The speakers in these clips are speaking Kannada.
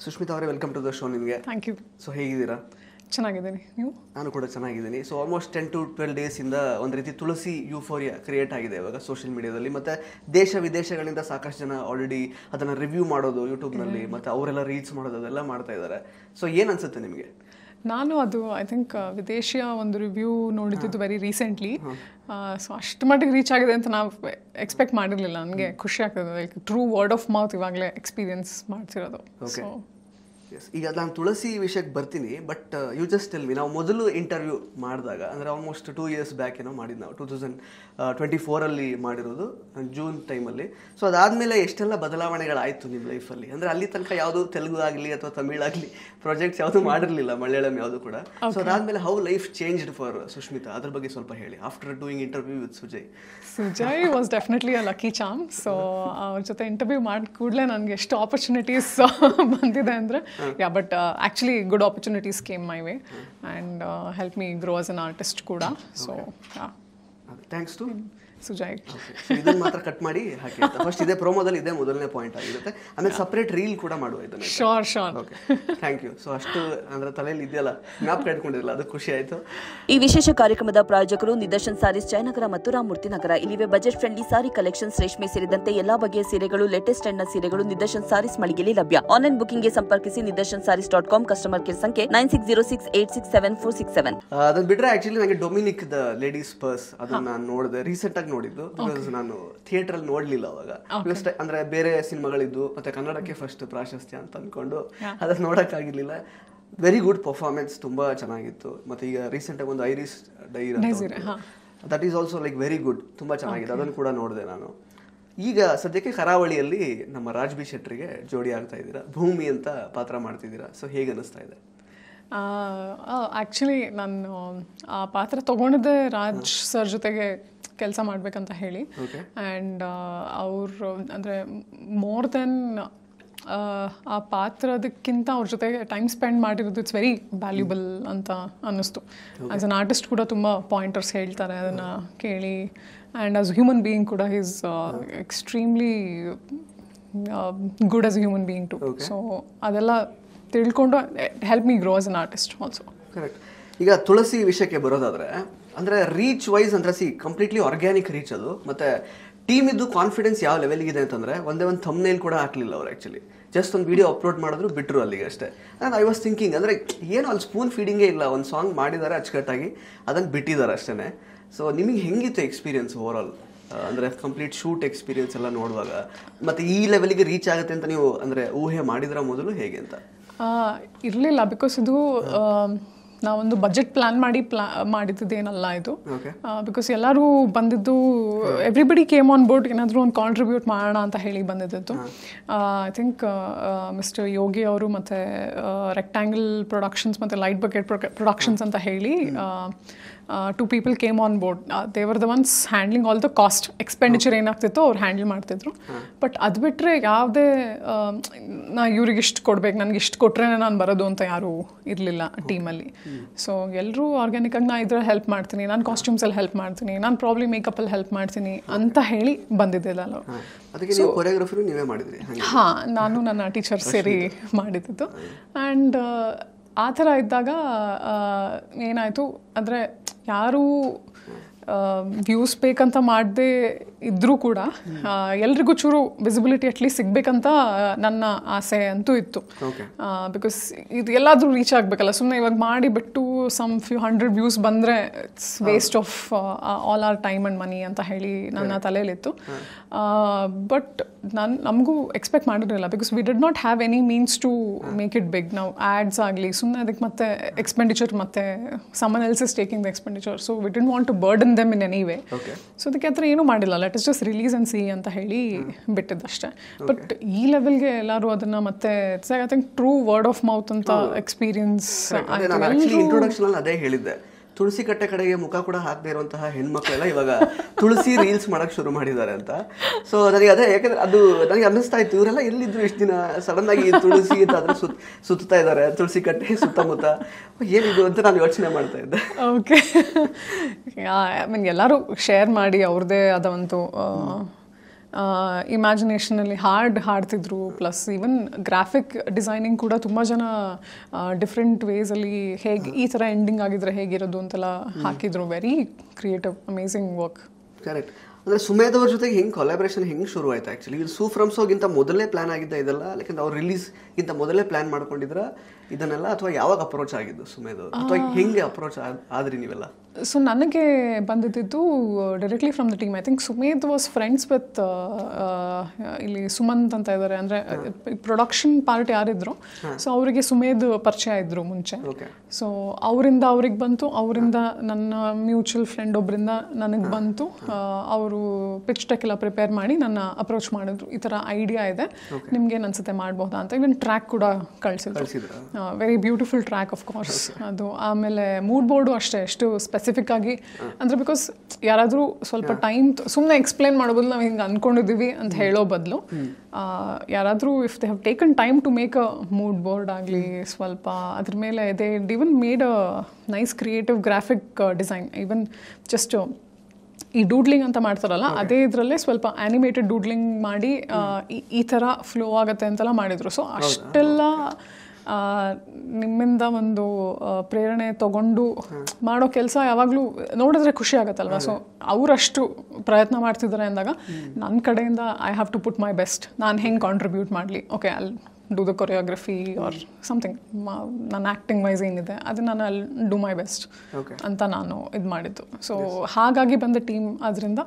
ಸುಷ್ಮಿತಾ ಅವರೇ, ವೆಲ್ಕಮ್ ಟು ದ ಶೋ. ನಿಮಗೆ ಥ್ಯಾಂಕ್ ಯು. ಸೊ ಹೇಗಿದ್ದೀರಾ? ಚೆನ್ನಾಗಿದ್ದೀನಿ. ನೀವು? ನಾನು ಕೂಡ ಚೆನ್ನಾಗಿದ್ದೀನಿ. ಸೊ ಆಲ್ಮೋಸ್ಟ್ 10 to 12 ಡೇಸಿಂದ ಒಂದು ರೀತಿ ತುಳಸಿ ಯೂಫೋರಿಯಾ ಕ್ರಿಯೇಟ್ ಆಗಿದೆ ಇವಾಗ ಸೋಷಿಯಲ್ ಮೀಡಿಯಾದಲ್ಲಿ. ಮತ್ತು ದೇಶ ವಿದೇಶಗಳಿಂದ ಸಾಕಷ್ಟು ಜನ ಆಲ್ರೆಡಿ ಅದನ್ನು ರಿವ್ಯೂ ಮಾಡೋದು ಯೂಟ್ಯೂಬ್ನಲ್ಲಿ, ಮತ್ತು ಅವರೆಲ್ಲ ರೀಲ್ಸ್ ಮಾಡೋದು ಅದೆಲ್ಲ ಮಾಡ್ತಾ ಇದ್ದಾರೆ. ಸೊ ಏನು ಅನಿಸುತ್ತೆ ನಿಮಗೆ? ನಾನು ಅದು ಐ ಥಿಂಕ್ ವಿದೇಶಿಯ ಒಂದು ರಿವ್ಯೂ ನೋಡಿದ್ದು ವೆರಿ ರೀಸೆಂಟ್ಲಿ. ಸೊ ಅಷ್ಟು ಮಟ್ಟಿಗೆ ರೀಚ್ ಆಗಿದೆ ಅಂತ ನಾವು ಎಕ್ಸ್ಪೆಕ್ಟ್ ಮಾಡಿರಲಿಲ್ಲ. ನನಗೆ ಖುಷಿ ಆಗ್ತದೆ, like true word of mouth ಇವಾಗಲೇ ಎಕ್ಸ್ಪೀರಿಯನ್ಸ್ ಮಾಡ್ತಿರೋದು. ಸೊ ಈಗ ನಾನು ತುಳಸಿ ವಿಷಯಕ್ಕೆ ಬರ್ತೀನಿ, but you just tell me, ನಾವು ಮೊದಲು ಇಂಟರ್ವ್ಯೂ ಮಾಡಿದಾಗ ಅಂದರೆ ಆಲ್ಮೋಸ್ಟ್ 2 years ಬ್ಯಾಕ್ ಏನೋ ಮಾಡಿದ್ದು, ನಾವು 2024 ಮಾಡಿರೋದು, ಜೂನ್ ಟೈಮಲ್ಲಿ. ಸೊ ಅದಾದಮೇಲೆ ಎಷ್ಟೆಲ್ಲ ಬದಲಾವಣೆಗಳಾಯಿತು ನಿಮ್ಮ ಲೈಫಲ್ಲಿ? ಅಂದರೆ ಅಲ್ಲಿ ತನಕ ಯಾವುದು ತೆಲುಗು ಆಗಲಿ ಅಥವಾ ತಮಿಳಾಗಲಿ ಪ್ರಾಜೆಕ್ಟ್ಸ್ ಯಾವುದು ಮಾಡಿರಲಿಲ್ಲ, ಮಲಯಾಳಂ ಯಾವುದು ಕೂಡ. ಸೊ ಅದಾದಮೇಲೆ how life changed for Sushmita, ಅದ್ರ ಬಗ್ಗೆ ಸ್ವಲ್ಪ ಹೇಳಿ. After doing interview with Sujay was definitely a lucky Cham. So ಅವ್ರ ಜೊತೆ ಇಂಟರ್ವ್ಯೂ ಮಾಡಿದ ಕೂಡಲೇ ನನಗೆ ಎಷ್ಟು ಆಪರ್ಚುನಿಟೀಸ್ ಬಂದಿದೆ ಅಂದರೆ, but actually good opportunities came my way and help me grow as an artist ಕೂಡ. So thanks to Sujay. ಇದನ್ನು ಮಾತ್ರ ಕಟ್ ಮಾಡಿ ಹಾಕಿ. ಫಸ್ಟ್ ಇದೇ ಪ್ರೋಮೋದಲ್ಲಿ ಇದೇ ಮೊದಲನೇ ಪಾಯಿಂಟ್ ಆಗಿರುತ್ತೆ, ಆಮೇಲೆ ಸಪ್ರೇಟ್ ರೀಲ್ ಕೂಡ ಮಾಡುವ ಇದನ್ನು. Sure. Okay, thank you. So ಅಷ್ಟು ಅಂದರೆ ತಲೆಯಲ್ಲಿ ಇದೆಯಲ್ಲ, ಮ್ಯಾಪ್ ಕಟ್ಕೊಂಡಿರಲಿಲ್ಲ, ಅದು ಖುಷಿ ಆಯಿತು. ಈ ವಿಶೇಷ ಕಾರ್ಯಕ್ರಮದ ಪ್ರಾಯೋಜಕರು ನಿದರ್ಶನ್ ಸಾರೀಸ್, ಜಯನಗರ ಮತ್ತು ರಾಮಮೂರ್ತಿ ನಗರ. ಇಲ್ಲಿವೆ ಬಜೆಟ್ ಫ್ರೆಂಡ್ಲಿ ಸಾರಿ ಕಲೆಕ್ಷನ್ಸ್, ರೇಷ್ಮೆ ಸೇರಿದಂತೆ ಎಲ್ಲಾ ಬಗೆಯ ಸೀರೆಗಳು, ಲೇಟೆಸ್ಟ್ ಟ್ರೆಂಡ್ನ ಸೀರೆಗಳು ನಿದರ್ಶನ್ ಸಾರೀಸ್ ಮಳಿಗೆಯಲ್ಲಿ ಲಭ್ಯ. ಆನ್ಲೈನ್ ಬುಕಿಂಗ್ಗೆ ಸಂಪರ್ಕಿಸಿ nidarshansarees.com, ಕಸ್ಟಮರ್ ಕೇರ್ ಸಂಖ್ಯೆ 9606867467. ಅದನ್ನ ಬಿಟ್ಟರೆ ಆ್ಯಕ್ಚುಲಿ ನನಗೆ ಡೊಮಿನಿಕ್ ದ ಲೇಡೀಸ್ ಪರ್ಸ್ ಅದನ್ನು ನಾನು ನೋಡಿದೆ, ರೀಸೆಂಟಾಗಿ ನೋಡಿದ್ದು. ಬಿಕಾಸ್ ನಾನು ಥಿಯೇಟ್ರಲ್ಲಿ ನೋಡಲಿಲ್ಲ ಅವಾಗ, ಅಂದರೆ ಬೇರೆ ಸಿನಿಮಾಗಳಿದ್ದು, ಮತ್ತು ಕನ್ನಡಕ್ಕೆ ಫಸ್ಟ್ ಪ್ರಾಶಸ್ತ್ಯ ಅಂತ ಅಂದ್ಕೊಂಡು ಅದನ್ನು ನೋಡೋಕ್ಕಾಗಿರಲಿಲ್ಲ. ವೆರಿ ಗುಡ್ ಪರ್ಫಾರ್ಮೆನ್ಸ್, ತುಂಬ ಚೆನ್ನಾಗಿತ್ತು. ಮತ್ತು ಈಗ ರೀಸೆಂಟಾಗಿ ಒಂದು iris dairy, that is also like very good, ತುಂಬ ಚೆನ್ನಾಗಿದೆ, ಅದನ್ನು ಕೂಡ ನೋಡಿದೆ ನಾನು. ಈಗ ಸದ್ಯಕ್ಕೆ ಕರಾವಳಿಯಲ್ಲಿ ನಮ್ಮ ರಾಜ್ ಬಿ ಶೆಟ್ಟರಿಗೆ ಜೋಡಿ ಆಗ್ತಾ ಇದ್ದೀರಾ, ಭೂಮಿ ಅಂತ ಪಾತ್ರ ಮಾಡ್ತಿದ್ದೀರಾ. ಸೊ ಹೇಗೆ ಅನ್ನಿಸ್ತಾ ಇದೆ? ಆ್ಯಕ್ಚುಲಿ ನಾನು ಆ ಪಾತ್ರ ತೊಗೊಂಡಿದ್ದೆ ರಾಜ್ ಸರ್ ಜೊತೆಗೆ ಕೆಲಸ ಮಾಡಬೇಕಂತ ಹೇಳಿ. ಆ್ಯಂಡ್ ಅವರು ಅಂದರೆ ಮೋರ್ ದೆನ್ ಆ ಪಾತ್ರದಕ್ಕಿಂತ ಅವ್ರ ಜೊತೆಗೆ ಟೈಮ್ ಸ್ಪೆಂಡ್ ಮಾಡಿರೋದು ಇಟ್ಸ್ ವೆರಿ ವ್ಯಾಲ್ಯೂಬಲ್ ಅಂತ ಅನ್ನಿಸ್ತು. ಆ್ಯಸ್ ಅನ್ ಆರ್ಟಿಸ್ಟ್ ಕೂಡ ತುಂಬ ಪಾಯಿಂಟರ್ಸ್ ಹೇಳ್ತಾರೆ, ಅದನ್ನು ಕೇಳಿ. ಆ್ಯಂಡ್ ಆಸ್ ಹ್ಯೂಮನ್ ಬೀಯಿಂಗ್ ಕೂಡ is extremely good as a human being too. So ಅದೆಲ್ಲ ತಿಳ್ಕೊಂಡು help me grow as an artist also. Correct. ಈಗ ತುಳಸಿ ವಿಷಯಕ್ಕೆ ಬರೋದಾದರೆ, ಅಂದರೆ ರೀಚ್ ವೈಸ್ ಅಂದರೆ ಕಂಪ್ಲೀಟ್ಲಿ ಆರ್ಗ್ಯಾನಿಕ್ ರೀಚ್ ಅದು. ಮತ್ತು ಟೀಮ್ ಇದ್ದು ಕಾನ್ಫಿಡೆನ್ಸ್ ಯಾವ ಲೆವೆಲ್ಗಿದೆ ಅಂತಂದರೆ, ಒಂದೇ ಒಂದು ಥಂಬ್ನೇಲ್ ಕೂಡ ಹಾಕಲಿಲ್ಲ ಅವ್ರು. ಆ್ಯಕ್ಚುಲಿ ಜಸ್ಟ್ ಒಂದು ವೀಡಿಯೋ ಅಪ್ಲೋಡ್ ಮಾಡಿದ್ರು, ಬಿಟ್ಟರು ಅಲ್ಲಿಗೆ ಅಷ್ಟೇ. ಆ್ಯಂಡ್ ಐ ವಾಸ್ ಥಿಂಕಿಂಗ್, ಅಂದರೆ ಏನು ಅಲ್ಲಿ ಸ್ಪೂನ್ ಫೀಡಿಂಗೇ ಇಲ್ಲ, ಒಂದು ಸಾಂಗ್ ಮಾಡಿದ್ದಾರೆ ಅಚ್ಚುಕಟ್ಟಾಗಿ, ಅದನ್ನು ಬಿಟ್ಟಿದ್ದಾರೆ ಅಷ್ಟೇ. ಸೊ ನಿಮಗೆ ಹೆಂಗಿತ್ತು ಎಕ್ಸ್ಪೀರಿಯನ್ಸ್ ಓವರಾಲ್, ಅಂದರೆ ಕಂಪ್ಲೀಟ್ ಶೂಟ್ ಎಕ್ಸ್ಪೀರಿಯನ್ಸ್ ಎಲ್ಲ ನೋಡುವಾಗ? ಮತ್ತು ಈ ಲೆವೆಲಿಗೆ ರೀಚ್ ಆಗುತ್ತೆ ಅಂತ ನೀವು ಅಂದರೆ ಊಹೆ ಮಾಡಿದ್ರ ಮೊದಲು, ಹೇಗೆ ಅಂತ? ಇರಲಿಲ್ಲ, ಬಿಕಾಸ್ ಇದು ನಾವೊಂದು ಬಜೆಟ್ ಪ್ಲ್ಯಾನ್ ಮಾಡಿದ್ದೇನಲ್ಲ ಇದು. ಬಿಕಾಸ್ ಎಲ್ಲರೂ ಬಂದಿದ್ದು, ಎವ್ರಿಬಡಿ ಕೇಮ್ ಆನ್ ಬೋರ್ಡ್, ಏನಾದರೂ ಒಂದು ಕಾಂಟ್ರಿಬ್ಯೂಟ್ ಮಾಡೋಣ ಅಂತ ಹೇಳಿ ಬಂದಿದ್ದು. ಐ ಥಿಂಕ್ ಮಿಸ್ಟರ್ ಯೋಗಿ ಅವರು ಮತ್ತು ರೆಕ್ಟ್ಯಾಂಗಲ್ ಪ್ರೊಡಕ್ಷನ್ಸ್ ಮತ್ತು ಲೈಟ್ ಬಕೆಟ್ ಪ್ರೊಡಕ್ಷನ್ಸ್ ಅಂತ ಹೇಳಿ 2 people came on board. They were the ones handling all the cost expenditure ಏನಾಗ್ತಿತ್ತು ಅವ್ರು ಹ್ಯಾಂಡಲ್ ಮಾಡ್ತಿದ್ರು. ಬಟ್ ಅದು ಬಿಟ್ಟರೆ ಯಾವುದೇ ನಾ ಇವ್ರಿಗೆ ಇಷ್ಟು ಕೊಡ್ಬೇಕು, ನನಗೆ ಇಷ್ಟು ಕೊಟ್ಟರೆ ನಾನು ಬರೋದು ಅಂತ ಯಾರೂ ಇರಲಿಲ್ಲ ಟೀಮಲ್ಲಿ. ಸೊ ಎಲ್ಲರೂ ಆರ್ಗ್ಯಾನಿಕಾಗಿ ನಾನು ಇದ್ರಲ್ಲಿ ಹೆಲ್ಪ್ ಮಾಡ್ತೀನಿ, ನಾನು ಕಾಸ್ಟ್ಯೂಮ್ಸಲ್ಲಿ ಹೆಲ್ಪ್ ಮಾಡ್ತೀನಿ, ನಾನು ಪ್ರಾಬ್ಲಿ ಮೇಕಪ್ಪಲ್ಲಿ ಹೆಲ್ಪ್ ಮಾಡ್ತೀನಿ ಅಂತ ಹೇಳಿ ಬಂದಿದ್ದಿಲ್ಲ ನಾವು. ಹಾಂ, ನಾನು ನನ್ನ ಟೀಚರ್ ಸೇರಿ ಮಾಡಿದ್ದು. ಆ್ಯಂಡ್ ಆ ಥರ ಇದ್ದಾಗ ಏನಾಯಿತು ಅಂದರೆ, ಯಾರೂ ವ್ಯೂಸ್ ಬೇಕಂತ ಮಾಡದೆ ಇದ್ದರೂ ಕೂಡ ಎಲ್ರಿಗೂ ಚೂರು ವಿಸಿಬಿಲಿಟಿ ಅಟ್ಲೀಸ್ಟ್ ಸಿಗಬೇಕಂತ ನನ್ನ ಆಸೆ ಅಂತೂ ಇತ್ತು. ಬಿಕಾಸ್ ಇದು ಎಲ್ಲಾದರೂ ರೀಚ್ ಆಗಬೇಕಲ್ಲ, ಸುಮ್ಮನೆ ಇವಾಗ ಮಾಡಿಬಿಟ್ಟು ಸಮ್ ಫ್ಯೂ 100 ವ್ಯೂಸ್ ಬಂದರೆ it's waste of all our time and money ಅಂತ ಹೇಳಿ ನನ್ನ ತಲೆಯಲ್ಲಿತ್ತು. ಬಟ್ ನಮಗೂ ಎಕ್ಸ್ಪೆಕ್ಟ್ ಮಾಡಿರಲಿಲ್ಲ, because we did not have any means to make it big. ನಾವು ಆ್ಯಡ್ಸ್ ಆಗಲಿ ಸುಮ್ಮನೆ ಅದಕ್ಕೆ ಮತ್ತೆ ಎಕ್ಸ್ಪೆಂಡಿಚರ್, ಮತ್ತು someone else is taking the expenditure. So we did want to burden them in any way. So ಅದಕ್ಕೆ ಆ ಥರ ಏನೂ ಮಾಡಿಲ್ಲ, let us just release and C ಅಂತ ಹೇಳಿ ಬಿಟ್ಟಿದ್ದಷ್ಟೇ. ಬಟ್ ಈ ಲೆವೆಲ್ಗೆ ಎಲ್ಲರೂ ಅದನ್ನು ಮತ್ತೆ it's I think true word of mouth ಅಂತ ಎಕ್ಸ್ಪೀರಿಯನ್ಸ್. ಇಂಟ್ರೊಡಕ್ಷನ್ ಅದೇ ಹೇಳಿದ್ದೆ, ತುಳಸಿ ಕಟ್ಟೆ ಕಡೆಗೆ ಮುಖ ಕೂಡ ಹಾಕದೇ ಇರುವಂತಹ ಹೆಣ್ಮಕ್ಳೆಲ್ಲ ಇವಾಗ ತುಳಸಿ ರೀಲ್ಸ್ ಮಾಡಕ್ ಶುರು ಮಾಡಿದ್ದಾರೆ ಅಂತ. ಸೊ ನನಗೆ ಅದೇ, ಯಾಕಂದ್ರೆ ಅದು ನನಗೆ ಅನ್ನಿಸ್ತಾ ಇತ್ತು, ಇವರೆಲ್ಲ ಎಲ್ಲಿದ್ರು ಇಷ್ಟು ದಿನ, ಸಡನ್ ಆಗಿ ತುಳಸಿ ಅಂತ ಅದ್ರ ಸುತ್ತಾ ಇದ್ದಾರೆ, ತುಳಸಿ ಕಟ್ಟೆ ಸುತ್ತಮುತ್ತ, ಏನಿದು ಅಂತ ನಾನು ಯೋಚನೆ ಮಾಡ್ತಾ ಇದ್ದೆ. ಓಕೆ, ಐ ಮೀನ್ ಎಲ್ಲರೂ ಶೇರ್ ಮಾಡಿ ಅವ್ರದ್ದೇ ಆದ ಒಂದು ಇಮ್ಯಾಜಿನೇಷನಲ್ಲಿ ಹಾಡ್ತಿದ್ರು. ಪ್ಲಸ್ ಈವನ್ ಗ್ರಾಫಿಕ್ ಡಿಸೈನಿಂಗ್ ಕೂಡ ತುಂಬ ಜನ ಡಿಫ್ರೆಂಟ್ ವೇಸಲ್ಲಿ ಹೇಗೆ ಈ ಥರ ಎಂಡಿಂಗ್ ಆಗಿದ್ರೆ ಹೇಗಿರೋದು ಅಂತೆಲ್ಲ ಹಾಕಿದ್ರು. Very creative, amazing work. Correct. ಅಂದರೆ ಸುಮೇಧ್ ಅವ್ರ ಜೊತೆಗೆ ಹೆಂಗೆ ಕೊಲಾಬ್ರೇಷನ್ ಹೆಂಗೆ ಶುರು ಆಯ್ತು ಆ್ಯಕ್ಚುಲಿ? ಇದು ಸೂ ಫ್ರಮ್ ಸೋಗಿಂತ ಮೊದಲೇ ಪ್ಲಾನ್ ಆಗಿದ್ದ ಇದೆಲ್ಲ, ಯಾಕಂದ್ರೆ ಅವ್ರು ರಿಲೀಸ್ಗಿಂತ ಮೊದಲೇ ಪ್ಲಾನ್ ಮಾಡ್ಕೊಂಡಿದ್ರ ಇದನ್ನೆಲ್ಲ, ಅಥವಾ ಯಾವಾಗ ಅಪ್ರೋಚ್ ಆಗಿದ್ದು ಸುಮೇಧ್ ಅವರು, ಅಥವಾ ಹೆಂಗೆ ಅಪ್ರೋಚ್ ಆದ್ರಿ ನೀವೆಲ್ಲ? ಸೊ ನನಗೆ ಬಂದಿದ್ದು directly from the team. I think Sumedh was friends with ಇಲ್ಲಿ ಸುಮಂತ್ ಅಂತ ಇದ್ದಾರೆ, ಅಂದರೆ ಪ್ರೊಡಕ್ಷನ್ ಪಾರ್ಟ್ ಯಾರಿದ್ರು, ಸೊ ಅವರಿಗೆ ಸುಮೇಧ್ ಪರಿಚಯ ಇದ್ರು ಮುಂಚೆ. ಸೊ ಅವರಿಂದ ಅವ್ರಿಗೆ ಬಂತು, ಅವರಿಂದ ನನ್ನ ಮ್ಯೂಚುವಲ್ ಫ್ರೆಂಡ್ ಒಬ್ಬರಿಂದ ನನಗೆ ಬಂತು. ಅವರು ಪಿಚ್ ಡೆಕ್ ಎಲ್ಲ ಪ್ರಿಪೇರ್ ಮಾಡಿ ನನ್ನ ಅಪ್ರೋಚ್ ಮಾಡಿದ್ರು, ಈ ಥರ ಐಡಿಯಾ ಇದೆ ನಿಮ್ಗೇನು ಅನ್ಸುತ್ತೆ ಮಾಡ್ಬೋದಾ ಅಂತ. ಇವನ್ ಟ್ರ್ಯಾಕ್ ಕೂಡ ಕಳಿಸಿದ್ರು, very beautiful track of course ಅದು. ಆಮೇಲೆ ಮೂಡ್ ಬೋರ್ಡು ಅಷ್ಟೇ, ಎಷ್ಟು ಸ್ಪೆಸಿಫಿಕ್ ಆಗಿ ಅಂದರೆ, ಬಿಕಾಸ್ ಯಾರಾದರೂ ಸ್ವಲ್ಪ ಟೈಮ್ ಸುಮ್ಮನೆ ಎಕ್ಸ್ಪ್ಲೇನ್ ಮಾಡೋ ಬದಲು ನಾವು ಹಿಂಗೆ ಅಂದ್ಕೊಂಡಿದ್ದೀವಿ ಅಂತ ಹೇಳೋ ಬದಲು ಯಾರಾದರೂ if they have taken time to make a mood board ಆಗಲಿ, ಸ್ವಲ್ಪ ಅದ್ರ ಮೇಲೆ they even made a nice creative graphic design. Even just ಈ ಡೂಡ್ಲಿಂಗ್ ಅಂತ ಮಾಡ್ತಾರಲ್ಲ, ಅದೇ ಇದರಲ್ಲೇ ಸ್ವಲ್ಪ ಆ್ಯನಿಮೇಟೆಡ್ ಡೂಡ್ಲಿಂಗ್ ಮಾಡಿ ಈ ಥರ ಫ್ಲೋ ಆಗುತ್ತೆ ಅಂತೆಲ್ಲ ಮಾಡಿದರು. ಸೊ ಅಷ್ಟೆಲ್ಲ ನಿಮ್ಮಿಂದ ಒಂದು ಪ್ರೇರಣೆ ತಗೊಂಡು ಮಾಡೋ ಕೆಲಸ ಯಾವಾಗಲೂ ನೋಡಿದ್ರೆ ಖುಷಿ ಆಗುತ್ತಲ್ವ. ಸೊ ಅವರಷ್ಟು ಪ್ರಯತ್ನ ಮಾಡ್ತಿದ್ದಾರೆ ಅಂದಾಗ ನನ್ನ ಕಡೆಯಿಂದ I have to put my best. ನಾನು ಹೆಂಗೆ ಕಾಂಟ್ರಿಬ್ಯೂಟ್ ಮಾಡಲಿ, ಓಕೆ ಅಲ್ಲಿ do the choreography or something, ನನ್ನ ಆ್ಯಕ್ಟಿಂಗ್ ವೈಸ್ ಏನಿದೆ ಅದನ್ನು ನಾನು ಅಲ್ಲಿ ಡೂ ಮೈ ಬೆಸ್ಟ್ ಅಂತ ನಾನು ಇದು ಮಾಡಿದ್ದು. ಸೊ ಹಾಗಾಗಿ ಬಂದ ಟೀಮ್. ಅದರಿಂದ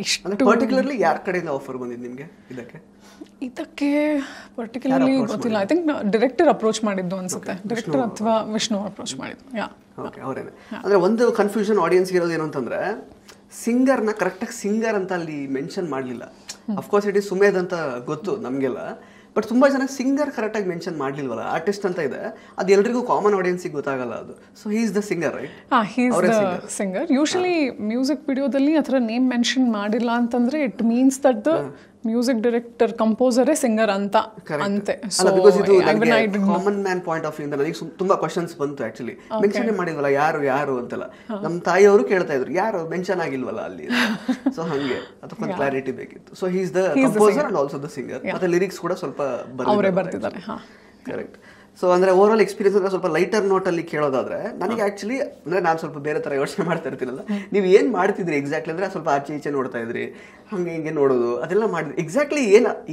ಇಷ್ಟು ಪರ್ಟಿಕ್ಯುಲರ್ಲಿ ಯಾರ ಕಡೆಯಿಂದ ಆಫರ್ ಬಂದಿದ್ದು ನಿಮಗೆ ಇದಕ್ಕೆ ಪರ್ಟಿಕ್ಯುಲರ್ಲಿ ಗೊತ್ತಿಲ್ಲ. ಐ ಥಿಂಕ್ ಡೈರೆಕ್ಟರ್ ಅಪ್ರೋಚ್ ಮಾಡಿದ್ದು ಅನ್ಸುತ್ತೆ, ಡೈರೆಕ್ಟರ್ ಅಥವಾ ವಿಷ್ಣು ಅಪ್ರೋಚ್ ಮಾಡಿದ್ದು. ಓಕೆ, ಅವರೇನೆ. ಅಂದರೆ ಒಂದು ಕನ್ಫ್ಯೂಷನ್ ಆಡಿಯನ್ಸ್ ಇರೋದು ಏನು ಅಂತಂದರೆ, ಸಿಂಗರ್ನ ಕರೆಕ್ಟಾಗಿ ಸಿಂಗರ್ ಅಂತ ಅಲ್ಲಿ ಮೆನ್ಷನ್ ಮಾಡಲಿಲ್ಲ. ಅಫ್ಕೋರ್ಸ್ ಇಟ್ ಈಸ್ ಸುಮೇಧ್ ಅಂತ ಗೊತ್ತು ನಮಗೆಲ್ಲ, ಬಟ್ ತುಂಬ ಜನ ಸಿಂಗರ್ ಕರೆಕ್ಟಾಗಿ ಮೆನ್ಷನ್ ಮಾಡಲಿಲ್ವಲ್ಲ. ಆರ್ಟಿಸ್ಟ್ ಅಂತ ಇದೆ, ಅದು ಎಲ್ರಿಗೂ ಕಾಮನ್ ಆಡಿಯನ್ಸಿಗೆ ಗೊತ್ತಾಗಲ್ಲ ಅದು. So he is the singer, right? He is the singer. Usually music ವಿಡಿಯೋದಲ್ಲಿ ಆ ಥರ ನೇಮ್ ಮೆನ್ಷನ್ ಮಾಡಿಲ್ಲ ಅಂತಂದರೆ it means that the music director ಕಂಪೋಸರೇ ಸಿಂಗರ್ ಅಂತ ಅಂತೆ. Common man point of view ಇಂದ ನನಗೆ ತುಂಬಾ ಕ್ವಶನ್ಸ್ ಬಂತು ಆಕ್ಚುಲಿ. ಮೆನ್ಷನ್ ಮಾಡಿದ್ವಲ್ಲ ಯಾರು ಅಂತೆಲ್ಲ, ನಮ್ಮ ತಾಯಿಯವರು ಕೇಳ್ತಾ ಇದ್ರು ಯಾರು ಮೆನ್ಷನ್ ಆಗಿಲ್ವಲ್ಲ ಅಲ್ಲಿ. ಸೊ ಹಂಗೆ ಅದಕ್ಕೊಂದು ಕ್ಲಾರಿಟಿ ಬೇಕಿತ್ತು. So he is the composer and also the singer. ಮತ್ತೆ ಲಿರಿಕ್ಸ್ ಕೂಡ ಸ್ವಲ್ಪ ಬರ್ತಿದ್ದಾರೆ. ಕರೆಕ್ಟ್. ಸೊ ಅಂದರೆ ಓವರ್ ಆಲ್ ಎಕ್ಸ್ಪೀರಿಯನ್ಸ್ ಅಂದರೆ ಸ್ವಲ್ಪ ಲೈಟರ್ ನೋಟಲ್ಲಿ ಕೇಳೋದಾದ್ರೆ ನನಗೆ ಆ್ಯಕ್ಚುಲಿ ಅಂದರೆ ನಾನು ಸ್ವಲ್ಪ ಬೇರೆ ಥರ ಯೋಚನೆ ಮಾಡ್ತಾ ಇರ್ತೀನಲ್ಲ, ನೀವು ಏನು ಮಾಡ್ತಿದ್ರಿ ಎಕ್ಸಾಕ್ಟ್ಲಿ ಅಂದರೆ ಸ್ವಲ್ಪ ಆಚೆ ಈಚೆ ನೋಡ್ತಾ ಇದ್ರಿ, ಹಂಗೆ ಹಿಂಗೆ ನೋಡೋದು ಅದೆಲ್ಲ ಮಾಡಿದ್ರಿ. ಎಕ್ಸಾಕ್ಟ್ಲಿ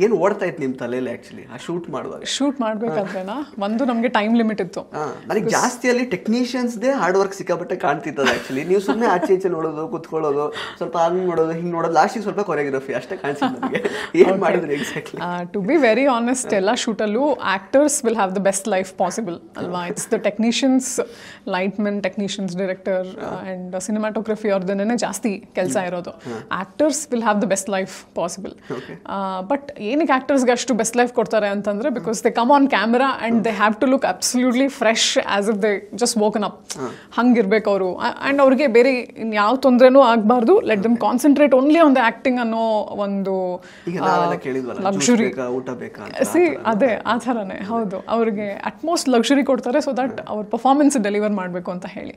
ಏನು ಓಡ್ತಾ ಇತ್ತು ನಿಮ್ಮ ತಲೆಯಲ್ಲಿ ಆ್ಯಕ್ಚುಲಿ ಆ ಶೂಟ್ ಮಾಡಬೇಕಾದ್ರೇನಾ? ಒಂದು ನಮಗೆ ಟೈಮ್ ಲಿಮಿಟ್ ಇತ್ತು. ನನಗೆ ಜಾಸ್ತಿ ಅಲ್ಲಿ ಟೆಕ್ನಿಷಿಯನ್ಸ್ದೇ ಹಾರ್ಡ್ ವರ್ಕ್ ಸಿಕ್ಕಾಪಟ್ಟೆ ಕಾಣ್ತಿತ್ತು ಆ್ಯಕ್ಚುಲಿ. ನೀವು ಸುಮ್ಮನೆ ಆಚೆ ಈಚೆ ನೋಡೋದು, ಕುತ್ಕೊಳ್ಳೋದು, ಸ್ವಲ್ಪ ಹಂಗೆ ನೋಡೋದು, ಹಿಂಗೆ ನೋಡೋದು, ಲಾಸ್ಟಿಗೆ ಸ್ವಲ್ಪ ಕೊರಿಯೋಗ್ರಫಿ ಅಷ್ಟೇ ಕಾಣಿಸಿತ್ತು ನನಗೆ. ಏನು ಮಾಡಿದ್ರಿ exactly? To be very honest, ಎಲ್ಲ ಶೂಟಲ್ಲೂ actors will have the best life possible ಅಲ್ವಾ? It's the technicians, lightmen technicians, director and cinematography ಅವ್ರದ್ದೇನೆ ಜಾಸ್ತಿ ಕೆಲಸ ಇರೋದು. Actors will have the best life possible. But ಏನಕ್ಕೆ ಆಕ್ಟರ್ಸ್ಗೆ ಅಷ್ಟು ಬೆಸ್ಟ್ ಲೈಫ್ ಕೊಡ್ತಾರೆ ಅಂತಂದ್ರೆ, because they come on camera and they have to look absolutely fresh as if they just woken up. ಹಂಗಿರ್ಬೇಕು ಅವರು. ಆ್ಯಂಡ್ ಅವ್ರಿಗೆ ಬೇರೆ ಯಾವ ತೊಂದರೆನೂ ಆಗಬಾರ್ದು. Let them concentrate only on the acting ಅನ್ನೋ ಒಂದು ಲಕ್ಸುರಿ. ಅದೇ ಆ ಥರನೇ. ಹೌದು, ಅವ್ರಿಗೆ ಅಟ್ಮೋಸ್ಟ್ ಲಕ್ಸುರಿ ಕೊಡ್ತಾರೆ ಸೊ ದಟ್ ಅವ್ರ ಪರ್ಫಾರ್ಮೆನ್ಸ್ ಡೆಲಿವರ್ ಮಾಡಬೇಕು ಅಂತ ಹೇಳಿ.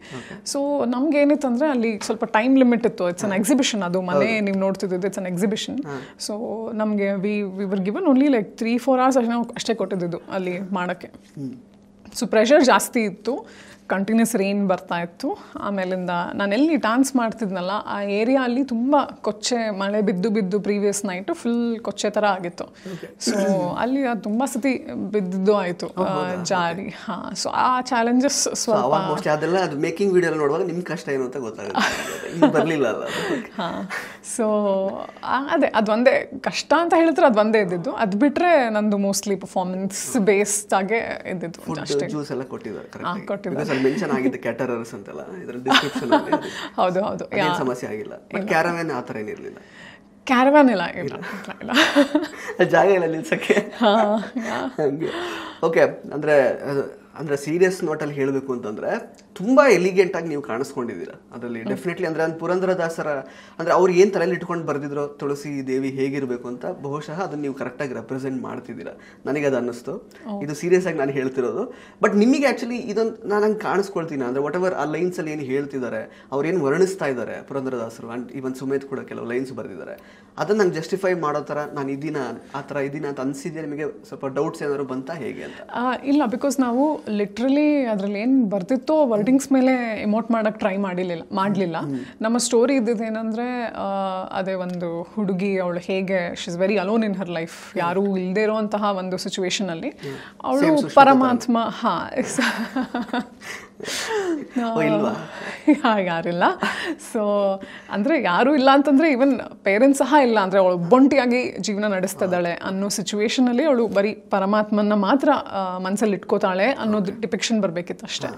ಸೊ ನಮ್ಗೆ ಏನಿತ್ತು ಅಂದರೆ ಅಲ್ಲಿ ಸ್ವಲ್ಪ ಟೈಮ್ ಲಿಮಿಟ್ ಇತ್ತು. It's an exhibition. ಅದು ಮನೆ ನೀವು ನೋಡ್ತಿದ್ದು ಇಟ್ಸ್ ಅನ್ ಎಕ್ಸಿಬಿಷನ್. ಸೊ ನಮಗೆ we were given only like 3-4 hours ಅಷ್ಟೇ ಕೊಟ್ಟಿದ್ದು ಅಲ್ಲಿ ಮಾಡೋಕ್ಕೆ. ಸೊ ಪ್ರೆಷರ್ ಜಾಸ್ತಿ ಇತ್ತು. ಕಂಟಿನ್ಯೂಸ್ ರೈನ್ ಬರ್ತಾ ಇತ್ತು. ಆಮೇಲಿಂದ ನಾನು ಎಲ್ಲಿ ಡ್ಯಾನ್ಸ್ ಮಾಡ್ತಿದ್ನಲ್ಲ ಆ ಏರಿಯಾ ಅಲ್ಲಿ ತುಂಬ ಕೊಚ್ಚೆ ಮಳೆ ಬಿದ್ದು ಪ್ರೀವಿಯಸ್ ನೈಟು ಫುಲ್ ಕೊಚ್ಚೆ ಥರ ಆಗಿತ್ತು. ಸೊ ಅಲ್ಲಿ ಅದು ತುಂಬ ಸತಿ ಬಿದ್ದಿದ್ದು ಆಯಿತು ಜಾರಿ. ಸೊ ಆ ಚಾಲೆಂಜಸ್ ಸ್ವಲ್ಪ ಅದೆಲ್ಲ ಅದು ಮೇಕಿಂಗ್ ವಿಡಿಯೋ ನೋಡುವಾಗ ನಿಮ್ಮ ಕಷ್ಟ ಏನು ಅಂತ ಗೊತ್ತಾಗುತ್ತೆ, ಬರಲಿಲ್ಲ ಅಲ್ಲ. ಸೊ ಅದೇ ಅದು ಒಂದೇ ಕಷ್ಟ ಅಂತ ಹೇಳಿದ್ರೆ ಅದು ಒಂದೇ ಇದ್ದಿದ್ದು. ಅದು ಬಿಟ್ಟರೆ ನಂದು ಮೋಸ್ಟ್ಲಿ ಪರ್ಫಾರ್ಮೆನ್ಸ್ ಬೇಸ್ಡ್ ಆಗೇ ಇದ್ದಿದ್ದು ಅಷ್ಟೇ. ಜ್ಯೂಸ್ ಎಲ್ಲ ಕೊಟ್ಟಿದ್ದಾರೆ ಮೆನ್ಷನ್ ಆಗಿದೆ ಕ್ಯಾಟರರ್ಸ್ ಅಂತೆಲ್ಲ ಇದರ ಡಿಸ್ಕ್ರಿಪ್ಷನ್ ಅಲ್ಲಿ. ಹೌದು, ಏನು ಸಮಸ್ಯೆ ಆಗಿಲ್ಲ. ಬಟ್ ಕ್ಯಾರವ್ಯಾನ್ ಆ ಥರ ಏನಿರಲಿಲ್ಲ. ಕ್ಯಾರವ್ಯಾನ್ ಇಲ್ಲ ಜಾಗ ಇಲ್ಲ ನಿಲ್ಸಕ್ಕೆ. ಹಂಗೆ ಓಕೆ. ಅಂದರೆ ಸೀರಿಯಸ್ ನೋಟಲ್ಲಿ ಹೇಳಬೇಕು ಅಂತಂದರೆ ತುಂಬಾ ಎಲಿಗೆಂಟ್ ಆಗಿ ನೀವು ಕಾಣಿಸ್ಕೊಂಡಿದ್ದೀರಾ ಅದರಲ್ಲಿ ಡೆಫಿನೆಟ್ಲಿ. ಅಂದ್ರೆ ಪುರಂದರದಾಸರ ಅಂದ್ರೆ ಅವ್ರು ಏನ್ ತಲೆಯಲ್ಲಿ ಇಟ್ಕೊಂಡು ಬರ್ದಿದ್ರು ತುಳಸಿ ದೇವಿ ಹೇಗಿರ್ಬೇಕು ಅಂತ ಬಹುಶಃ ಅದನ್ನ ನೀವು ಕರೆಕ್ಟ್ ಆಗಿ ರೆಪ್ರೆಸೆಂಟ್ ಮಾಡ್ತಿದ್ದೀರಾ, ನನಗೆ ಅದು ಅನ್ನಿಸ್ತು. ಇದು ಸೀರಿಯಸ್ ಆಗಿ ನಾನು ಹೇಳ್ತಿರೋದು. ಬಟ್ ನಿಮಗೆ ಆಕ್ಚುಲಿ ಇದೊಂದು ನಾನು ಹಂಗೆ ಕಾಣಿಸ್ಕೊಳ್ತೀನಿ ಅಂದ್ರೆ ವಾಟ್ ಎವರ್ ಆ ಲೈನ್ಸ್ ಅಲ್ಲಿ ಏನು ಹೇಳ್ತಿದ್ದಾರೆ, ಅವ್ರು ಏನು ವರ್ಣಿಸ್ತಾ ಇದ್ದಾರೆ ಪುರಂದರದಾಸರು, ಅಂಡ್ ಇವನ್ ಸುಮೇತ್ ಕೂಡ ಕೆಲವು ಲೈನ್ಸ್ ಬರ್ದಿದ್ದಾರೆ, ಅದನ್ನ ನಂಗೆ ಜಸ್ಟಿಫೈ ಮಾಡೋ ತರ ನಾನು ಇದೀನ ಆ ತರ ಇದೀನ ಅಂತ ಅನ್ಸಿದ್ಯಾ? ನಿಮಗೆ ಸ್ವಲ್ಪ ಡೌಟ್ಸ್ ಏನಾದ್ರು ಬಂತಾ ಹೇಗೆ ಅಂತ? ಇಲ್ಲ, ಬಿಕಾಸ್ ನಾವು ಲಿಟ್ರಲಿ ಅದ್ರಲ್ಲಿ ಏನು ಬರ್ತಿತ್ತೋ ವರ್ಡಿಂಗ್ಸ್ ಮೇಲೆ ಎಮೋಟ್ ಮಾಡಕ್ಕೆ ಟ್ರೈ ಮಾಡಲಿಲ್ಲ. ನಮ್ಮ ಸ್ಟೋರಿ ಇದ್ದಿದ್ದೇನೆಂದರೆ ಅದೇ ಒಂದು ಹುಡುಗಿ, ಅವಳು ಹೇಗೆ she is very alone in her life, ಯಾರೂ ಇಲ್ಲದೆ ಇರೋಂತಹ ಒಂದು ಸಿಚುವೇಶನಲ್ಲಿ ಅವಳು ಪರಮಾತ್ಮ ಯಾರಿಲ್ಲ. ಸೊ ಅಂದರೆ ಯಾರೂ ಇಲ್ಲ ಅಂತಂದರೆ ಈವನ್ ಪೇರೆಂಟ್ಸ್ ಸಹ ಇಲ್ಲ, ಅಂದರೆ ಅವಳು ಒಬ್ಬೊಂಟಿಯಾಗಿ ಜೀವನ ನಡೆಸ್ತಿದ್ದಾಳೆ ಅನ್ನೋ ಸಿಚುವೇಶನಲ್ಲಿ ಅವಳು ಬರೀ ಪರಮಾತ್ಮನ ಮಾತ್ರ ಮನಸ್ಸಲ್ಲಿ ಇಟ್ಕೋತಾಳೆ ಅನ್ನೋದು ಡಿಪಿಕ್ಷನ್ ಬರಬೇಕಿತ್ತು ಅಷ್ಟೇ.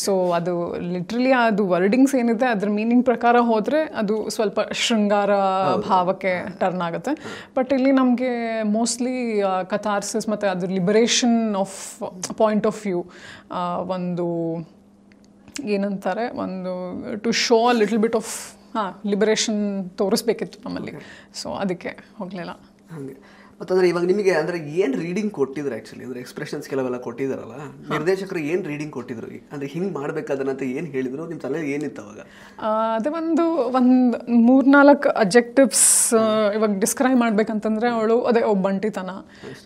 ಸೊ ಅದು ಲಿಟ್ರಲಿ ಅದು ವರ್ಡಿಂಗ್ಸ್ ಏನಿದೆ ಅದ್ರ ಮೀನಿಂಗ್ ಪ್ರಕಾರ ಹೋದರೆ ಅದು ಸ್ವಲ್ಪ ಶೃಂಗಾರ ಭಾವಕ್ಕೆ ಟರ್ನ್ ಆಗುತ್ತೆ. ಬಟ್ ಇಲ್ಲಿ ನಮಗೆ ಮೋಸ್ಟ್ಲಿ ಕಥಾರ್ಸಿಸ್ ಮತ್ತು ಅದ್ರ liberation of point of view, ಒಂದು ಏನಂತಾರೆ, ಒಂದು to show a little bit of liberation ತೋರಿಸ್ಬೇಕಿತ್ತು ನಮ್ಮಲ್ಲಿ. ಸೊ ಅದಕ್ಕೆ ಹೋಗಲಿಲ್ಲ. ಹಾಗೆ ಮತ್ತಂದ್ರೆ ಇವಾಗ ನಿಮಗೆ ಅಂದ್ರೆ ಏನು ರೀಡಿಂಗ್ ಕೊಟ್ಟಿದ್ರು ಆ್ಯಕ್ಚುಲಿ? ಅಂದರೆ ಎಕ್ಸ್ಪ್ರೆಷನ್ಸ್ ಕೆಲವೆಲ್ಲ ಕೊಟ್ಟಿದ್ದಾರಲ್ಲ ನಿರ್ದೇಶಕರು, ಏನು ರೀಡಿಂಗ್ ಕೊಟ್ಟಿದ್ರು? ಅಂದರೆ ಹಿಂಗೆ ಮಾಡ್ಬೇಕಾದನ್ನಂತ ಏನು ಹೇಳಿದ್ರು? ನಿಮ್ಮ ತಲೆ ಏನಿತ್ತು ಅವಾಗ? ಅದೇ ಒಂದು 3-4 ಅಬ್ಜೆಕ್ಟಿವ್ಸ್ ಇವಾಗ ಡಿಸ್ಕ್ರೈಬ್ ಮಾಡ್ಬೇಕಂತಂದರೆ ಅವಳು ಅದೇ ಒಬ್ಬಂಟಿತನ,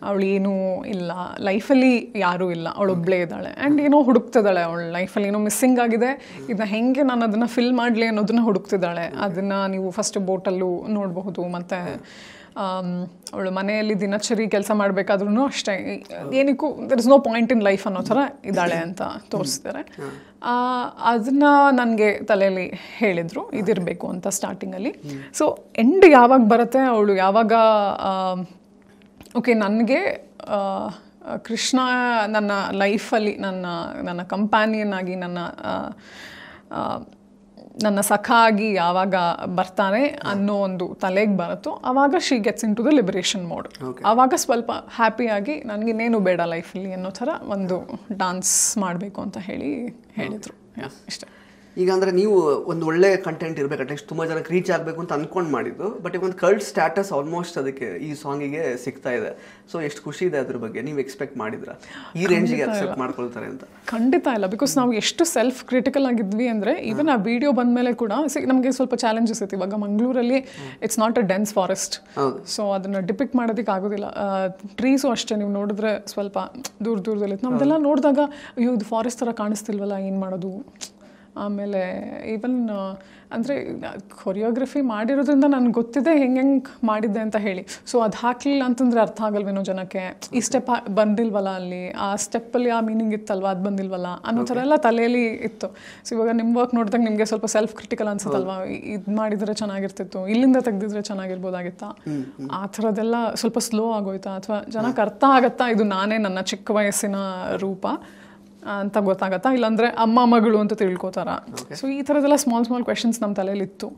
ಅವಳು ಏನೂ ಇಲ್ಲ ಲೈಫಲ್ಲಿ, ಯಾರೂ ಇಲ್ಲ, ಅವಳು ಒಬ್ಬಳೇ ಇದ್ದಾಳೆ ಆ್ಯಂಡ್ ಏನೋ ಹುಡುಕ್ತಿದ್ದಾಳೆ, ಅವಳ ಲೈಫಲ್ಲಿ ಏನೋ ಮಿಸ್ಸಿಂಗ್ ಆಗಿದೆ, ಇದನ್ನ ಹೆಂಗೆ ನಾನು ಅದನ್ನು ಫಿಲ್ ಮಾಡಲಿ ಅನ್ನೋದನ್ನ ಹುಡುಕ್ತಿದ್ದಾಳೆ. ಅದನ್ನು ನೀವು ಫಸ್ಟ್ ಬೋಟಲ್ಲೂ ನೋಡಬಹುದು. ಮತ್ತು ಅವಳು ಮನೆಯಲ್ಲಿ ದಿನಚರಿ ಕೆಲಸ ಮಾಡಬೇಕಾದ್ರೂ ಅಷ್ಟೇ, ಏನಕ್ಕೂ there is no point in life ಅನ್ನೋ ಥರ ಇದ್ದಾಳೆ ಅಂತ ತೋರಿಸ್ತಾರೆ. ಅದನ್ನು ನನಗೆ ತಲೆಯಲ್ಲಿ ಹೇಳಿದರು ಇದಿರಬೇಕು ಅಂತ ಸ್ಟಾರ್ಟಿಂಗಲ್ಲಿ. ಸೊ ಎಂಡ್ ಯಾವಾಗ ಬರುತ್ತೆ, ಅವಳು ಯಾವಾಗ ಓಕೆ ನನಗೆ ಕೃಷ್ಣ ನನ್ನ ಲೈಫಲ್ಲಿ ನನ್ನ ಕಂಪ್ಯಾನಿಯನ್ ಆಗಿ ನನ್ನ ಸಖ ಆಗಿ ಯಾವಾಗ ಬರ್ತಾನೆ ಅನ್ನೋ ಒಂದು ತಲೆಗೆ ಬರುತ್ತೋ ಆವಾಗ she gets in to the liberation mode. ಆವಾಗ ಸ್ವಲ್ಪ ಹ್ಯಾಪಿಯಾಗಿ ನನಗಿನ್ನೇನು ಬೇಡ ಲೈಫಲ್ಲಿ ಅನ್ನೋ ಥರ ಒಂದು ಡಾನ್ಸ್ ಮಾಡಬೇಕು ಅಂತ ಹೇಳಿದರು ಇಷ್ಟೇ. ಈಗ ಅಂದರೆ ನೀವು ಒಂದು ಒಳ್ಳೆ ಕಂಟೆಂಟ್ ಇರಬೇಕು, ಅಟ್ಲೀಸ್ಟ್ ತುಂಬ ಜನಕ್ಕೆ ರೀಚ್ ಆಗಬೇಕು ಅಂತ ಅಂದ್ಕೊಂಡು ಮಾಡಿದ್ದು, ಬಟ್ ಈಗ ಒಂದು ಕಲ್ಟ್ ಸ್ಟ್ಯಾಟಸ್ ಆಲ್ಮೋಸ್ಟ್ ಅದಕ್ಕೆ ಈ ಸಾಂಗಿಗೆ ಸಿಗ್ತಾ ಇದೆ. ಸೊ ಎಷ್ಟು ಖುಷಿ ಇದೆ ಅದ್ರ ಬಗ್ಗೆ? ನೀವು ಎಕ್ಸ್ಪೆಕ್ಟ್ ಮಾಡಿದ್ರಾ ಈ ರೇಂಜಿಗೆ ಅಕ್ಸೆಪ್ಟ್ ಮಾಡ್ಕೊಳ್ತಾರೆ ಅಂತ? ಖಂಡಿತ ಇಲ್ಲ, ಬಿಕಾಸ್ ನಾವು ಎಷ್ಟು ಸೆಲ್ಫ್ ಕ್ರಿಟಿಕಲ್ ಆಗಿದ್ವಿ ಅಂದರೆ ಈವನ್ ಆ ವಿಡಿಯೋ ಬಂದಮೇಲೆ ಕೂಡ ನಮಗೆ ಸ್ವಲ್ಪ ಚಾಲೆಂಜಸ್ ಇತ್ತು. ಇವಾಗ ಮಂಗಳೂರಲ್ಲಿ it's not a dense forest, so ಅದನ್ನು ಡಿಪಿಕ್ಟ್ ಮಾಡೋದಕ್ಕೆ ಆಗೋದಿಲ್ಲ. ಟ್ರೀಸು ಅಷ್ಟೇ, ನೀವು ನೋಡಿದ್ರೆ ಸ್ವಲ್ಪ ದೂರದಲ್ಲಿ ನಮ್ದೆಲ್ಲ ನೋಡಿದಾಗ ಅಯ್ಯೋ ಇದು ಫಾರೆಸ್ಟ್ ಥರ ಕಾಣಿಸ್ತಿಲ್ವಲ್ಲ, ಏನು ಮಾಡೋದು? ಆಮೇಲೆ ಈವನ್ ಅಂದರೆ ಕೊರಿಯೋಗ್ರಫಿ ಮಾಡಿರೋದ್ರಿಂದ ನನಗೆ ಗೊತ್ತಿದೆ ಹೆಂಗೆ ಮಾಡಿದ್ದೆ ಅಂತ ಹೇಳಿ. ಸೊ ಅದು ಹಾಕಲಿಲ್ಲ ಅಂತಂದರೆ ಅರ್ಥ ಆಗಲ್ವೇನೋ ಜನಕ್ಕೆ, ಈ ಸ್ಟೆಪ್ ಬಂದಿಲ್ವಲ್ಲ ಅಲ್ಲಿ, ಆ ಸ್ಟೆಪ್ಪಲ್ಲಿ ಆ ಮೀನಿಂಗ್ ಇತ್ತಲ್ವ, ಅದು ಬಂದಿಲ್ವಲ್ಲ ಅನ್ನೋ ಥರ ಎಲ್ಲ ತಲೆಯಲ್ಲಿ ಇತ್ತು. ಸೊ ಇವಾಗ ನಿಮ್ಮ ವರ್ಕ್ ನೋಡಿದಾಗ ನಿಮಗೆ ಸ್ವಲ್ಪ ಸೆಲ್ಫ್ ಕ್ರಿಟಿಕಲ್ ಅನ್ಸುತ್ತಲ್ವ, ಇದು ಮಾಡಿದರೆ ಚೆನ್ನಾಗಿರ್ತಿತ್ತು, ಇಲ್ಲಿಂದ ತೆಗೆದಿದ್ರೆ ಚೆನ್ನಾಗಿರ್ಬೋದಾಗಿತ್ತಾ, ಆ ಥರದ್ದೆಲ್ಲ ಸ್ವಲ್ಪ ಸ್ಲೋ ಆಗೋಯ್ತಾ, ಅಥವಾ ಜನಕ್ಕೆ ಅರ್ಥ ಆಗತ್ತಾ ಇದು ನಾನೇ ನನ್ನ ಚಿಕ್ಕ ವಯಸ್ಸಿನ ರೂಪ ಅಂತ ಗೊತ್ತಾಗತ್ತಾ, ಇಲ್ಲಾಂದರೆ ಅಮ್ಮ ಮಗಳು ಅಂತ ತಿಳ್ಕೊತಾರ. ಸೊ ಈ ಥರದ್ದೆಲ್ಲ ಸ್ಮಾಲ್ ಕ್ವೆಶನ್ಸ್ ನಮ್ಮ ತಲೆಯಲ್ಲಿ ಇತ್ತು.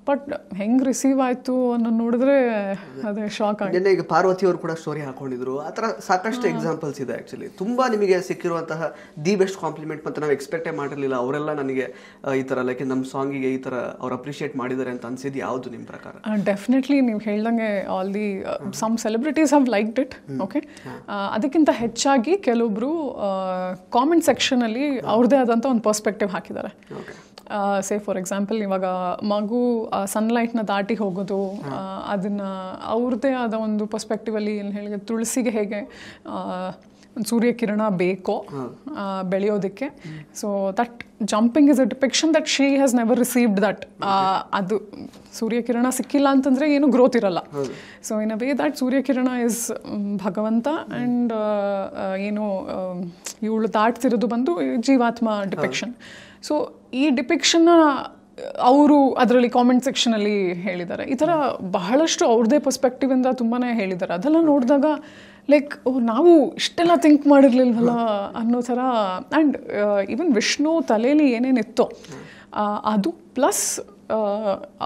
ಬಟ್ ಹೆಂಗೆ ರಿಸೀವ್ ಆಯಿತು ಅನ್ನೋ ನೋಡಿದ್ರೆ ಅದೇ ಶಾಕ್ ಆಗಿದೆ. ಈಗ ಪಾರ್ವತಿ ಅವರು ಕೂಡ ಸ್ಟೋರಿ ಹಾಕೊಂಡಿದ್ರು, ಆ ಥರ ಸಾಕಷ್ಟು ಎಕ್ಸಾಂಪಲ್ಸ್ ಇದೆ ಆ್ಯಕ್ಚುಲಿ. ತುಂಬ ನಿಮಗೆ ಸಿಕ್ಕಿರುವಂತಹ ದಿ ಬೆಸ್ಟ್ ಕಾಂಪ್ಲಿಮೆಂಟ್ ಮತ್ತು ನಾವು ಎಕ್ಸ್ಪೆಕ್ಟೇ ಮಾಡಿರಲಿಲ್ಲ, ಅವರೆಲ್ಲ ನನಗೆ ಈ ಥರ ಲೈಕ್ ನಮ್ಮ ಸಾಂಗಿಗೆ ಈ ಥರ ಅವ್ರು ಅಪ್ರಿಷಿಯೇಟ್ ಮಾಡಿದ್ದಾರೆ ಅಂತ ಅನ್ಸಿದ್ದು ಯಾವುದು ನಿಮ್ಮ ಪ್ರಕಾರ? ಡೆಫಿನೆಟ್ಲಿ ನೀವು ಹೇಳ್ದಂಗೆ all the some celebrities have liked it. Okay, ಅದಕ್ಕಿಂತ ಹೆಚ್ಚಾಗಿ ಕೆಲವೊಬ್ಬರು ಕಾಮೆಂಟ್ ಸೆಕ್ಷನಲ್ಲಿ ಅವ್ರದ್ದೇ ಆದಂಥ ಒಂದು ಪರ್ಸ್ಪೆಕ್ಟಿವ್ ಹಾಕಿದ್ದಾರೆ. ಸೇ ಫಾರ್ ಎಕ್ಸಾಂಪಲ್, ಇವಾಗ ಮಗು ಸನ್ಲೈಟ್ನ ದಾಟಿ ಹೋಗೋದು, ಅದನ್ನು ಅವ್ರದ್ದೇ ಆದ ಒಂದು ಪರ್ಸ್ಪೆಕ್ಟಿವಲ್ಲಿ ಏನು ಹೇಳಿ, ತುಳಸಿಗೆ ಹೇಗೆ ಒಂದು ಸೂರ್ಯಕಿರಣ ಬೇಕೋ ಬೆಳೆಯೋದಕ್ಕೆ, so that jumping is a depiction that she has never received that. ಅದು ಸೂರ್ಯಕಿರಣ ಸಿಕ್ಕಿಲ್ಲ ಅಂತಂದರೆ ಏನು ಗ್ರೋತ್ ಇರಲ್ಲ. So in a way that ಸೂರ್ಯಕಿರಣ ಇಸ್ ಭಗವಂತ ಆ್ಯಂಡ್ ಏನು ಇವಳು ದಾಟ್ತಿರೋದು ಬಂದು ಜೀವಾತ್ಮ ಡಿಪಿಕ್ಷನ್. ಸೊ ಈ ಡಿಪಿಕ್ಷನ್ನ ಅವರು ಅದರಲ್ಲಿ ಕಾಮೆಂಟ್ ಸೆಕ್ಷನಲ್ಲಿ ಹೇಳಿದ್ದಾರೆ. ಈ ಥರ ಬಹಳಷ್ಟು ಅವ್ರದ್ದೇ ಪರ್ಸ್ಪೆಕ್ಟಿವಿಂದ ತುಂಬಾ ಹೇಳಿದ್ದಾರೆ. ಅದೆಲ್ಲ ನೋಡಿದಾಗ ಲೈಕ್ ನಾವು ಇಷ್ಟೆಲ್ಲ ಥಿಂಕ್ ಮಾಡಿರಲಿಲ್ವಲ್ಲ ಅನ್ನೋ ಥರ. ಆ್ಯಂಡ್ ಈವನ್ ವಿಷ್ಣು ತಲೆಯಲ್ಲಿ ಏನೇನಿತ್ತೋ ಅದು ಪ್ಲಸ್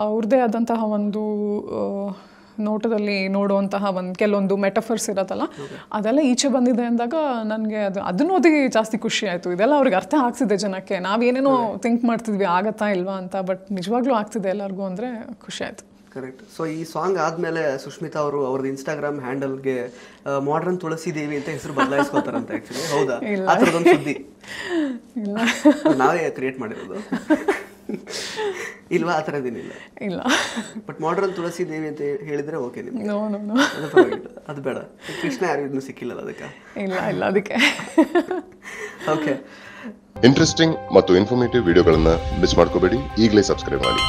ಅವ್ರದ್ದೇ ಆದಂತಹ ಒಂದು ನೋಟದಲ್ಲಿ ನೋಡುವಂತಹ ಕೆಲವೊಂದು ಮೆಟಫರ್ಸ್ ಇರತ್ತಲ್ಲ ಅದೆಲ್ಲ ಈಚೆ ಬಂದಿದೆ ಅಂದಾಗ ನನಗೆ ಅದನ್ನ ಓದಿ ಜಾಸ್ತಿ ಖುಷಿ ಆಯಿತು. ಇದೆಲ್ಲ ಅವ್ರಿಗೆ ಅರ್ಥ ಆಗ್ತಿದೆ ಜನಕ್ಕೆ. ನಾವೇನೇನೋ ಥಿಂಕ್ ಮಾಡ್ತಿದ್ವಿ ಆಗತ್ತಾ ಇಲ್ವಾ ಅಂತ, ಬಟ್ ನಿಜವಾಗ್ಲೂ ಆಗ್ತಿದೆ ಎಲ್ಲರಿಗೂ ಅಂದರೆ ಖುಷಿ ಆಯಿತು. ಕರೆಕ್ಟ್. ಸೊ ಈ ಸಾಂಗ್ ಆದ್ಮೇಲೆ ಸುಷ್ಮಿತಾ ಅವರು ಅವ್ರದ್ದು ಇನ್ಸ್ಟಾಗ್ರಾಮ್ ಹ್ಯಾಂಡಲ್ಗೆ ಮಾಡರ್ನ್ ತುಳಸಿ ದೇವಿ ಅಂತ ಹೆಸರು ಬದಲಾಯಿಸ್ಕೋತಾರಂತೆ. ಆಕ್ಚುಲಿ ಹೌದಾ? ಆ ಥರದೊಂದು ಸುದ್ದಿ ನಾವೇ ಕ್ರಿಯೇಟ್ ಮಾಡಿರೋದು ಇಲ್ವಾ? ಆ ಥರದ್ದೇನಿಲ್ಲ. ಇಲ್ಲ. ಬಟ್ ಮಾಡರ್ನ್ ತುಳಸಿ ದೇವಿ ಅಂತ ಹೇಳಿದ್ರೆ ಓಕೆ ನಿಮ್ಗೆ? ನೋ ಅದು ಪರವಾಗಿಲ್ಲ, ಅದು ಬೇಡ. ಕೃಷ್ಣ ಯಾರು ಇನ್ನೂ ಸಿಕ್ಕಿಲ್ಲಲ್ಲ ಅದಕ್ಕೆ? ಇಲ್ಲ ಅದಕ್ಕೆ. ಓಕೆ. ಇಂಟ್ರೆಸ್ಟಿಂಗ್ ಮತ್ತು ಇನ್ಫಾರ್ಮೇಟಿವ್ ವಿಡಿಯೋಗಳನ್ನ ಮಿಸ್ ಮಾಡ್ಕೋಬೇಡಿ. ಈಗಲೇ ಸಬ್ಸ್ಕ್ರೈಬ್ ಮಾಡಿ.